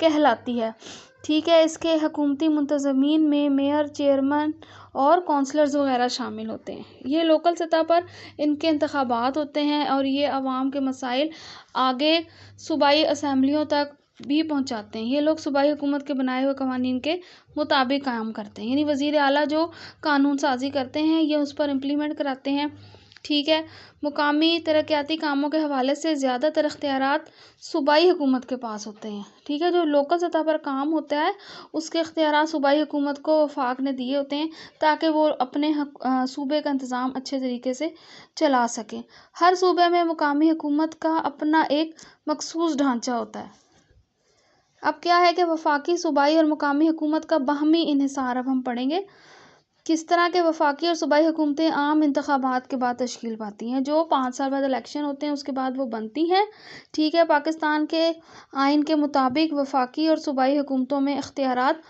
کہلاتی ہے، ٹھیک ہے۔ اس کے حکومتی منتظمین میں میئر، چیئرمین اور کونسلرز وغیرہ شامل ہوتے ہیں۔ یہ لوکل سطح پر ان کے انتخابات ہوتے ہیں اور یہ عوام کے مسائل آگے صوبائی اسمبلیوں تک بھی پہنچاتے ہیں۔ یہ لوگ صوبائی حکومت کے بنائے ہوئے قوانین کے مطابق کام کرتے ہیں، یعنی وزیر اعلیٰ جو قانون سازی کرتے ہیں یہ اس پر امپلیمنٹ کراتے ہیں، ٹھیک ہے۔ مقامی ترقیاتی کاموں کے حوالے سے زیادہ تر اختیارات صوبائی حکومت کے پاس ہوتے ہیں، ٹھیک ہے۔ جو لوکل سطح پر کام ہوتا ہے اس کے اختیارات صوبائی حکومت کو وفاق نے دیے ہوتے ہیں تاکہ وہ اپنے صوبے کا انتظام اچھے طریقے سے چلا سکیں۔ ہر صوبے میں مقامی حکومت کا اپنا ایک مخصوص ڈھانچہ ہوتا ہے۔ اب کیا ہے کہ وفاقی، صوبائی اور مقامی حکومت کا باہمی انحصار اب ہم پڑھیں گے۔ کس طرح کے وفاقی اور صوبائی حکومتیں عام انتخابات کے بعد تشکیل پاتی ہیں، جو 5 سال بعد الیکشن ہوتے ہیں اس کے بعد وہ بنتی ہیں، ٹھیک ہے۔ پاکستان کے آئین کے مطابق وفاقی اور صوبائی حکومتوں میں اختیارات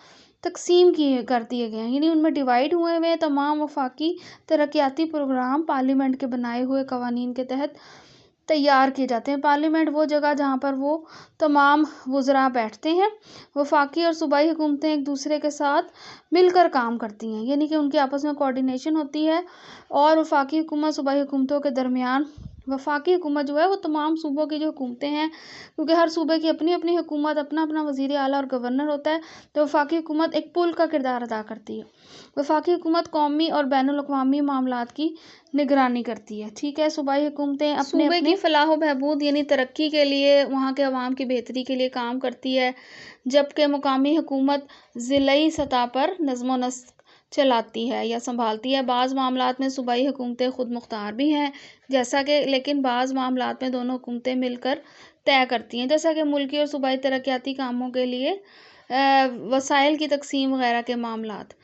تقسیم کر دیے گئے ہیں، یعنی ان میں ڈیوائیڈ ہوئے ہوئے تمام وفاقی ترقیاتی پروگرام پارلیمنٹ کے بنائے ہوئے قوانین کے تحت تیار کیے جاتے ہیں۔ پارلیمنٹ وہ جگہ جہاں پر وہ تمام وزراء بیٹھتے ہیں۔ وفاقی اور صوبائی حکومتیں ایک دوسرے کے ساتھ مل کر کام کرتی ہیں، یعنی کہ ان کے آپس میں کوارڈینیشن ہوتی ہے، اور وفاقی حکومت صوبائی حکومتوں کے درمیان، وفاقی حکومت جو ہے وہ تمام صوبوں کی جو حکومتیں ہیں، کیونکہ ہر صوبے کی اپنی اپنی حکومت، اپنا اپنا وزیر اعلیٰ اور گورنر ہوتا ہے، تو وفاقی حکومت ایک پل کا کردار ادا کرتی ہے۔ وفاقی حکومت قومی اور بین الاقوامی معاملات کی نگرانی کرتی ہے، ٹھیک ہے۔ صوبائی حکومتیں اپنے صوبے کی فلاح و بہبود یعنی ترقی کے لیے، وہاں کے عوام کی بہتری کے لیے کام کرتی ہے، جبکہ مقامی حکومت ضلعی سطح پر نظم و نسق چلاتی ہے یا سنبھالتی ہے۔ بعض معاملات میں صوبائی حکومتیں خود مختار بھی ہیں، جیسا کہ لیکن بعض معاملات میں دونوں حکومتیں مل کر طے کرتی ہیں، جیسا کہ ملکی اور صوبائی ترقیاتی کاموں کے لیے وسائل کی تقسیم وغیرہ کے معاملات۔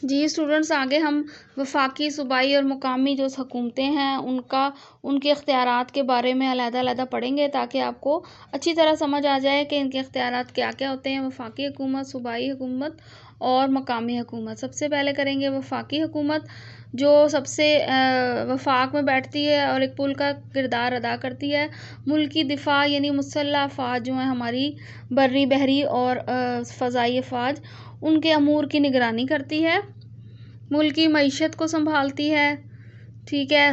جی اسٹوڈنٹس، آگے ہم وفاقی، صوبائی اور مقامی جو حکومتیں ہیں ان کے اختیارات کے بارے میں علیحدہ علیحدہ پڑھیں گے تاکہ آپ کو اچھی طرح سمجھ آ جائے کہ ان کے اختیارات کیا کیا ہوتے ہیں۔ وفاقی حکومت، صوبائی حکومت اور مقامی حکومت۔ سب سے پہلے کریں گے وفاقی حکومت، جو سب سے وفاق میں بیٹھتی ہے اور ایک پل کا کردار ادا کرتی ہے۔ ملکی دفاع یعنی مسلح افواج جو ہیں ہماری، بری، بحری اور فضائی افواج، ان کے امور کی نگرانی کرتی ہے۔ ملکی معیشت کو سنبھالتی ہے، ٹھیک ہے۔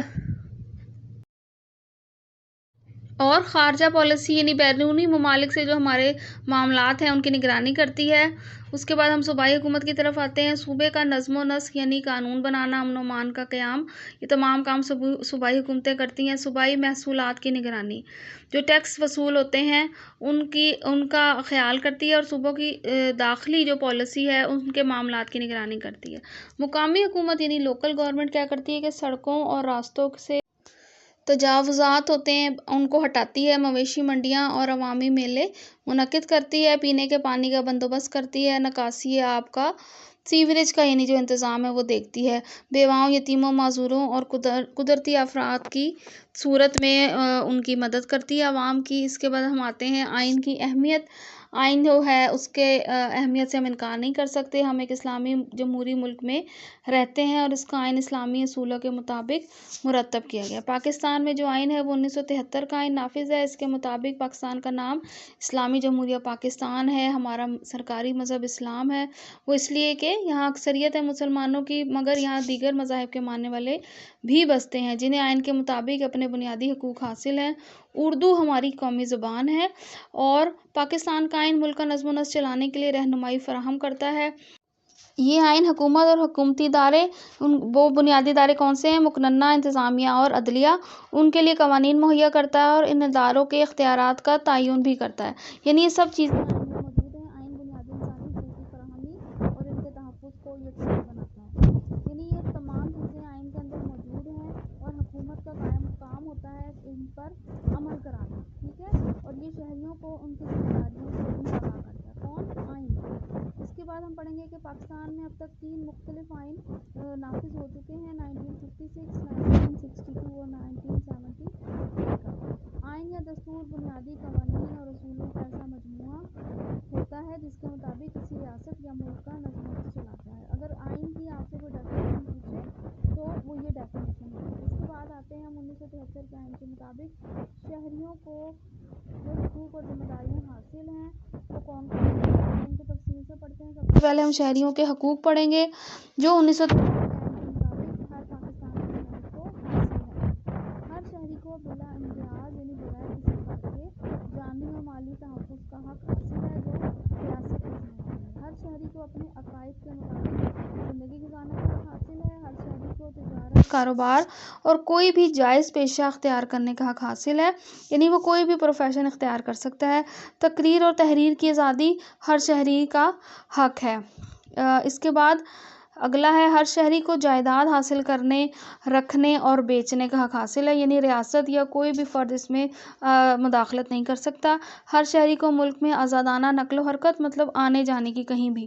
اور خارجہ پالیسی یعنی بیرونی ممالک سے جو ہمارے معاملات ہیں ان کی نگرانی کرتی ہے۔ اس کے بعد ہم صوبائی حکومت کی طرف آتے ہیں۔ صوبے کا نظم و نسق یعنی قانون بنانا، امن و امان کا قیام، یہ تمام کام صوبائی حکومتیں کرتی ہیں۔ صوبائی محصولات کی نگرانی، جو ٹیکس وصول ہوتے ہیں ان کا خیال کرتی ہے، اور صوبوں کی داخلی جو پالیسی ہے ان کے معاملات کی نگرانی کرتی ہے۔ مقامی حکومت یعنی لوکل گورنمنٹ کیا کرتی ہے کہ سڑکوں اور راستوں سے تجاوزات ہوتے ہیں ان کو ہٹاتی ہے، مویشی منڈیاں اور عوامی میلے منعقد کرتی ہے، پینے کے پانی کا بندوبست کرتی ہے، نکاسی آب کا، سیوریج کا یعنی جو انتظام ہے وہ دیکھتی ہے، بیواؤں، یتیموں، معذوروں اور قدرتی آفات کی صورت میں ان کی مدد کرتی ہے عوام کی۔ اس کے بعد ہم آتے ہیں آئین کی اہمیت۔ آئین جو ہے اس کے اہمیت سے ہم انکار نہیں کر سکتے۔ ہم ایک اسلامی جمہوری ملک میں رہتے ہیں اور اس کا آئین اسلامی اصولوں کے مطابق مرتب کیا گیا۔ پاکستان میں جو آئین ہے وہ 1973 کا آئین نافذ ہے۔ اس کے مطابق پاکستان کا نام اسلامی جمہوریہ پاکستان ہے۔ ہمارا سرکاری مذہب اسلام ہے، وہ اس لیے کہ یہاں اکثریت ہے مسلمانوں کی، مگر یہاں دیگر مذاہب کے ماننے والے بھی بستے ہیں جنہیں آئین کے مطابق اپنے بنیادی حقوق حاصل ہیں۔ اردو ہماری قومی زبان ہے اور پاکستان کا آئین ملک کا نظم و نسق چلانے کے لیے رہنمائی فراہم کرتا ہے۔ یہ آئین حکومت اور حکومتی ادارے، وہ بنیادی ادارے کون سے ہیں؟ مقننہ، انتظامیہ اور عدلیہ، ان کے لیے قوانین مہیا کرتا ہے اور ان اداروں کے اختیارات کا تعین بھی کرتا ہے، یعنی یہ سب چیزیں آئین میں موجود ہیں۔ آئین بنیادی انسانی حقوق کی فراہمی اور ان کے تحفظ کو یقینی بناتا ہے، یعنی یہ تمام چیزیں آئین کے اندر موجود ہیں اور حکومت کا کام ہوتا ہے ان پر عمل کرانا، ٹھیک ہے، اور یہ شہریوں کو ان کی ذمہ داریوں سے بھی آگاہ کرتا ہے۔ کون؟ آئین۔ اس کے بعد ہم پڑھیں گے کہ پاکستان میں اب تک 3 مختلف آئین نافذ ہو چکے ہیں، 1956، 1962 اور 1970 کا۔ آئین یا دستور بنیادی قوانین اور اصولوں کا ایسا مجموعہ ہوتا ہے جس کے مطابق کسی ریاست یا ملک کا نظم و نسق چلاتا ہے۔ اگر آئین کی آپ سے کوئی ڈیفینیشن پوچھے تو وہ یہ ڈیفینیشن ہے۔ اس کے بعد آتے ہیں ہم 1973 کے آئین کے مطابق شہریوں کو جو حقوق اور ذمہ داریاں حاصل ہیں وہ کون پہلے ہم شہریوں کے حقوق پڑھیں گے جو 1993 ہر شہری کو بلا امتیاز یعنی بغیر کسی فرق کے جانی اور مالی تحفظ کا حق حاصل ہے جو ریاست کی ذمہ داری ہے۔ ہر شہری کو اپنے عقائد کے مطابق زندگی گزارنے کا حق حاصل ہے۔ ہر شہری کو تجارت، کاروبار اور کوئی بھی جائز پیشہ اختیار کرنے کا حق حاصل ہے، یعنی وہ کوئی بھی پروفیشن اختیار کر سکتا ہے۔ تقریر اور تحریر کی آزادی ہر شہری کا حق ہے۔ اس کے بعد اگلا ہے ہر شہری کو جائیداد حاصل کرنے، رکھنے اور بیچنے کا حق حاصل ہے، یعنی ریاست یا کوئی بھی فرد اس میں مداخلت نہیں کر سکتا۔ ہر شہری کو ملک میں آزادانہ نقل و حرکت مطلب آنے جانے کی کہیں بھی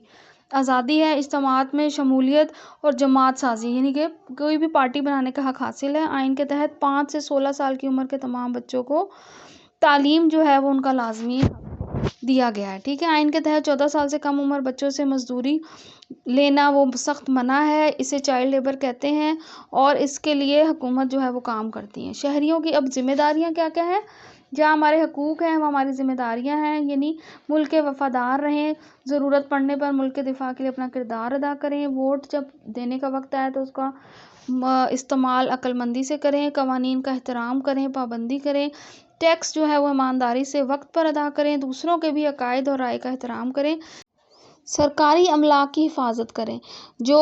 آزادی ہے۔ اجتماعات میں شمولیت اور جماعت سازی یعنی کہ کوئی بھی پارٹی بنانے کا حق حاصل ہے۔ آئین کے تحت 5 سے 16 سال کی عمر کے تمام بچوں کو تعلیم جو ہے وہ ان کا لازمی دیا گیا ہے، ٹھیک ہے۔ آئین کے تحت 14 سال سے کم عمر بچوں سے مزدوری لینا وہ سخت منع ہے، اسے چائلڈ لیبر کہتے ہیں، اور اس کے لیے حکومت جو ہے وہ کام کرتی ہے۔ شہریوں کی اب ذمہ داریاں کیا کیا ہیں؟ جہاں ہمارے حقوق ہیں وہ ہماری ذمہ داریاں ہیں، یعنی ملک کے وفادار رہیں، ضرورت پڑنے پر ملک کے دفاع کے لیے اپنا کردار ادا کریں، ووٹ جب دینے کا وقت آئے تو اس کا استعمال عقل مندی سے کریں، قوانین کا احترام کریں، پابندی کریں، ٹیکس جو ہے وہ ایمانداری سے وقت پر ادا کریں، دوسروں کے بھی عقائد اور رائے کا احترام کریں، سرکاری املاک کی حفاظت کریں، جو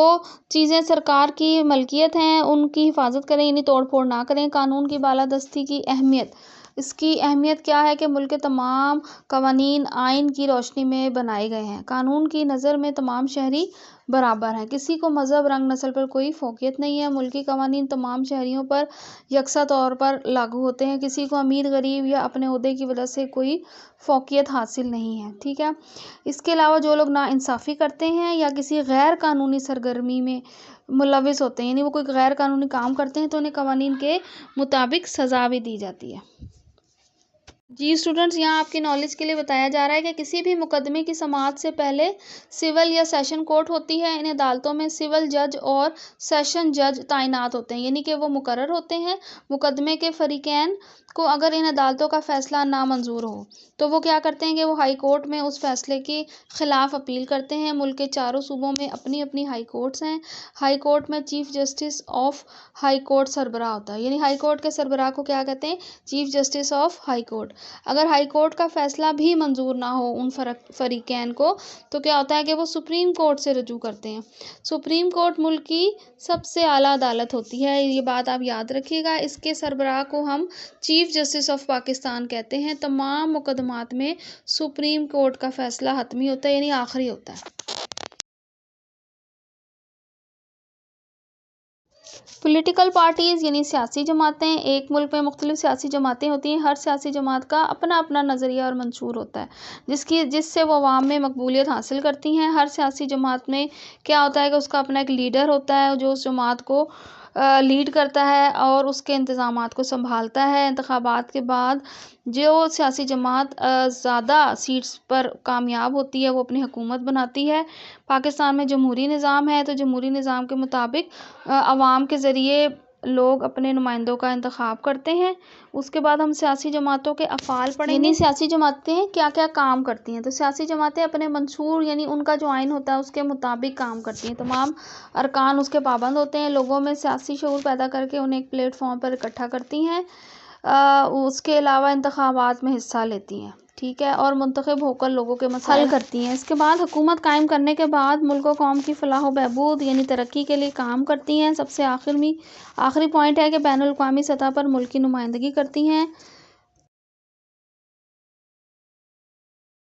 چیزیں سرکار کی ملکیت ہیں ان کی حفاظت کریں، یعنی توڑ پھوڑ نہ کریں۔ قانون کی بالادستی کی اہمیت، اس کی اہمیت کیا ہے کہ ملک کے تمام قوانین آئین کی روشنی میں بنائے گئے ہیں۔ قانون کی نظر میں تمام شہری برابر ہیں، کسی کو مذہب، رنگ، نسل پر کوئی فوقیت نہیں ہے۔ ملکی قوانین تمام شہریوں پر یکساں طور پر لاگو ہوتے ہیں، کسی کو امیر، غریب یا اپنے عہدے کی وجہ سے کوئی فوقیت حاصل نہیں ہے، ٹھیک ہے۔ اس کے علاوہ جو لوگ ناانصافی کرتے ہیں یا کسی غیر قانونی سرگرمی میں ملوث ہوتے ہیں، یعنی وہ کوئی غیر قانونی کام کرتے ہیں تو انہیں قوانین کے مطابق سزا بھی دی جاتی ہے۔ جی اسٹوڈنٹس، یہاں آپ کی نالج کے لیے بتایا جا رہا ہے کہ کسی بھی مقدمے کی سماعت سے پہلے سول یا سیشن کورٹ ہوتی ہے۔ ان عدالتوں میں سول جج اور سیشن جج تعینات ہوتے ہیں، یعنی کہ وہ مقرر ہوتے ہیں۔ مقدمے کے فریقین کو اگر ان عدالتوں کا فیصلہ نامنظور ہو تو وہ کیا کرتے ہیں کہ وہ ہائی کورٹ میں اس فیصلے کے خلاف اپیل کرتے ہیں۔ ملک کے چاروں صوبوں میں اپنی اپنی ہائی کورٹس ہیں۔ ہائی کورٹ میں chief justice of high court سربراہ ہوتا ہے، یعنی ہائی کورٹ کے سربراہ کو کیا کہتے ہیں؟ Chief justice of high court. اگر ہائی کورٹ کا فیصلہ بھی منظور نہ ہو ان فریقین کو تو کیا ہوتا ہے کہ وہ سپریم کورٹ سے رجوع کرتے ہیں۔ سپریم کورٹ ملک کی سب سے اعلیٰ عدالت ہوتی ہے، یہ بات آپ یاد رکھیے گا۔ اس کے سربراہ کو ہم چیف جسٹس آف پاکستان کہتے ہیں۔ تمام مقدمات میں سپریم کورٹ کا فیصلہ حتمی ہوتا ہے، یعنی آخری ہوتا ہے۔ پولیٹیکل پارٹیز یعنی سیاسی جماعتیں، ایک ملک میں مختلف سیاسی جماعتیں ہوتی ہیں۔ ہر سیاسی جماعت کا اپنا اپنا نظریہ اور منشور ہوتا ہے جس سے وہ عوام میں مقبولیت حاصل کرتی ہیں۔ ہر سیاسی جماعت میں کیا ہوتا ہے کہ اس کا اپنا ایک لیڈر ہوتا ہے جو اس جماعت کو لیڈ کرتا ہے اور اس کے انتظامات کو سنبھالتا ہے۔ انتخابات کے بعد جو سیاسی جماعت زیادہ سیٹس پر کامیاب ہوتی ہے وہ اپنی حکومت بناتی ہے۔ پاکستان میں جمہوری نظام ہے تو جمہوری نظام کے مطابق عوام کے ذریعے لوگ اپنے نمائندوں کا انتخاب کرتے ہیں۔ اس کے بعد ہم سیاسی جماعتوں کے افعال پڑھیں گے، یعنی سیاسی جماعتیں کیا کیا کام کرتی ہیں۔ تو سیاسی جماعتیں اپنے منشور یعنی ان کا جو آئین ہوتا ہے اس کے مطابق کام کرتی ہیں، تمام ارکان اس کے پابند ہوتے ہیں، لوگوں میں سیاسی شعور پیدا کر کے انہیں ایک پلیٹ فارم پر اکٹھا کرتی ہیں، اس کے علاوہ انتخابات میں حصہ لیتی ہیں، ٹھیک ہے، اور منتخب ہو کر لوگوں کے مسائل حل کرتی ہیں۔ اس کے بعد حکومت قائم کرنے کے بعد ملک و قوم کی فلاح و بہبود یعنی ترقی کے لیے کام کرتی ہیں۔ سب سے آخری پوائنٹ ہے کہ بین الاقوامی سطح پر ملک کی نمائندگی کرتی ہیں۔